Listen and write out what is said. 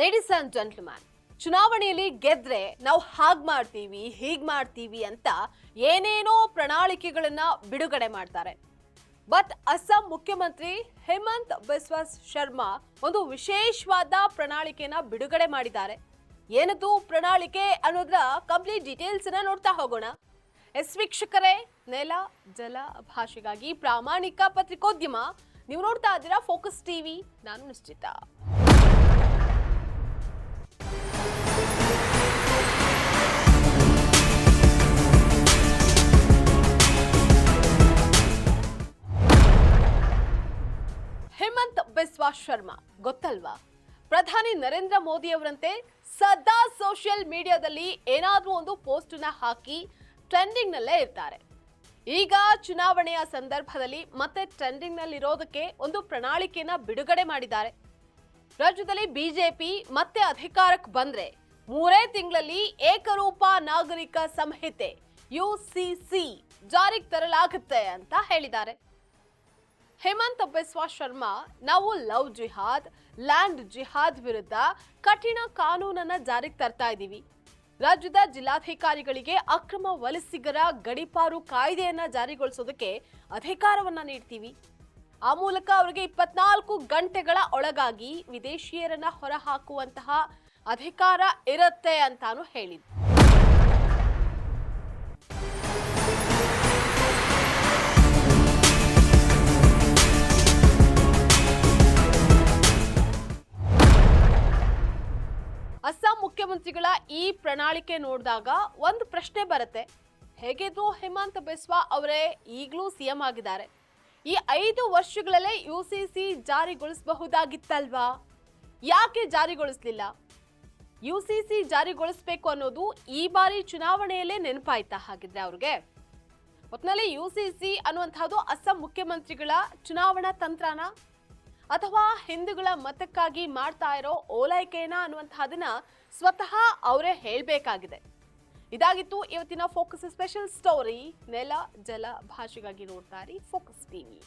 Ladies and gentleman, ಚುನಾವಣೆಯಲ್ಲಿ ಗೆದ್ರೆ ನಾವು ಹಾಗ್ ಮಾಡ್ತೀವಿ ಹೀಗ್ ಮಾಡ್ತೀವಿ ಅಂತ ಏನೇನೋ ಪ್ರಣಾಳಿಕೆಗಳನ್ನ ಬಿಡುಗಡೆ ಮಾಡ್ತಾರೆ. ಬಟ್ ಅಸ್ಸಾಂ ಮುಖ್ಯಮಂತ್ರಿ ಹೇಮಂತ್ ಬಿಸ್ವಾ ಶರ್ಮಾ ಒಂದು ವಿಶೇಷವಾದ ಪ್ರಣಾಳಿಕೆಯನ್ನ ಬಿಡುಗಡೆ ಮಾಡಿದ್ದಾರೆ. ಏನದು ಪ್ರಣಾಳಿಕೆ ಅನ್ನೋದ್ರ ಕಂಪ್ಲೀಟ್ ಡೀಟೇಲ್ಸ್ ಅನ್ನ ನೋಡ್ತಾ ಹೋಗೋಣ. ವೀಕ್ಷಕರೇ, ನೆಲ ಜಲ ಭಾಷೆಗಾಗಿ ಪ್ರಾಮಾಣಿಕ ಪತ್ರಿಕೋದ್ಯಮ. ನೀವು ನೋಡ್ತಾ ಇದ್ದೀರಾ ಫೋಕಸ್ ಟಿವಿ. ನಾನು ನಿಶ್ಚಿತ. ಹೇಮಂತ್ ಬಿಸ್ವಾ ಶರ್ಮಾ ಗೊತ್ತಲ್ವಾ? ಪ್ರಧಾನಿ ನರೇಂದ್ರ ಮೋದಿ ಅವರಂತೆ ಸದಾ ಸೋಷಿಯಲ್ ಮೀಡಿಯಾದಲ್ಲಿ ಏನಾದ್ರೂ ಒಂದು ಪೋಸ್ಟ್ ನ ಹಾಕಿ ಟ್ರೆಂಡಿಂಗ್ ನಲ್ಲೇ ಇರ್ತಾರೆ. ಈಗ ಚುನಾವಣೆಯ ಸಂದರ್ಭದಲ್ಲಿ ಮತ್ತೆ ಟ್ರೆಂಡಿಂಗ್ ನಲ್ಲಿ ಇರೋದಕ್ಕೆ ಒಂದು ಪ್ರಣಾಳಿಕೆಯನ್ನ ಬಿಡುಗಡೆ ಮಾಡಿದ್ದಾರೆ. ರಾಜ್ಯದಲ್ಲಿ ಬಿಜೆಪಿ ಮತ್ತೆ ಅಧಿಕಾರಕ್ಕೆ ಬಂದ್ರೆ 3 ತಿಂಗಳಲ್ಲಿ ಏಕರೂಪ ನಾಗರಿಕ ಸಂಹಿತೆ UCC ಜಾರಿಗೆ ತರಲಾಗುತ್ತೆ ಅಂತ ಹೇಳಿದ್ದಾರೆ. ಹೇಮಂತ್ ಬಿಸ್ವಾ ಶರ್ಮಾ, ನಾವು ಲವ್ ಜಿಹಾದ್, ಲ್ಯಾಂಡ್ ಜಿಹಾದ್ ವಿರುದ್ಧ ಕಠಿಣ ಕಾನೂನನ್ನ ಜಾರಿಗೆ ತರ್ತಾ ಇದ್ದೀವಿ. ರಾಜ್ಯದ ಜಿಲ್ಲಾಧಿಕಾರಿಗಳಿಗೆ ಅಕ್ರಮ ವಲಸಿಗರ ಗಡೀಪಾರು ಕಾಯ್ದೆಯನ್ನ ಜಾರಿಗೊಳಿಸೋದಕ್ಕೆ ಅಧಿಕಾರವನ್ನ ನೀಡ್ತೀವಿ. ಆ ಮೂಲಕ ಅವರಿಗೆ 24 ಗಂಟೆಗಳ ಒಳಗಾಗಿ ವಿದೇಶಿಯರನ್ನ ಹೊರಹಾಕುವಂತಹ ಅಧಿಕಾರ ಇರುತ್ತೆ ಅಂತಾನು ಹೇಳಿದ್ರು. ಅಸ್ಸಾಂ ಮುಖ್ಯಮಂತ್ರಿಗಳ ಈ ಪ್ರಣಾಳಿಕೆ ನೋಡಿದಾಗ ಒಂದು ಪ್ರಶ್ನೆ ಬರುತ್ತೆ. ಹೇಗಿದ್ರು ಹೇಮಂತ್ ಬಿಸ್ವಾ ಅವರೇ ಈಗಲೂ ಸಿಎಂ ಆಗಿದ್ದಾರೆ. ಈ 5 ವರ್ಷಗಳಲ್ಲೇ UCC ಜಾರಿಗೊಳಿಸಬಹುದಾಗಿತ್ತಲ್ವಾ? ಯಾಕೆ ಜಾರಿಗೊಳಿಸಲಿಲ್ಲ? UCC ಜಾರಿಗೊಳಿಸಬೇಕು ಅನ್ನೋದು ಈ ಬಾರಿ ಚುನಾವಣೆಯಲ್ಲೇ ನೆನಪಾಯ್ತಾ ಹಾಗಿದ್ರೆ ಅವ್ರಿಗೆ? ಒಟ್ಟಿನಲ್ಲಿ UCC ಅನ್ನುವಂಥದ್ದು ಅಸ್ಸಾಂ ಮುಖ್ಯಮಂತ್ರಿಗಳ ಚುನಾವಣಾ ತಂತ್ರನ ಅಥವಾ ಹಿಂದೂಗಳ ಮತಕ್ಕಾಗಿ ಮಾಡ್ತಾ ಇರೋ ಓಲೈಕೆನ ಅನ್ನುವಂಥದ್ದನ್ನ ಸ್ವತಃ ಅವರೇ ಹೇಳಬೇಕಾಗಿದೆ. ಇದಾಗಿತ್ತು ಇವತ್ತಿನ ಫೋಕಸ್ ಸ್ಪೆಷಲ್ ಸ್ಟೋರಿ. ನೆಲ ಜಲ ಭಾಷೆಗಾಗಿ ನೋಡ್ತಾ ಇರಿ ಫೋಕಸ್ ಟಿವಿ.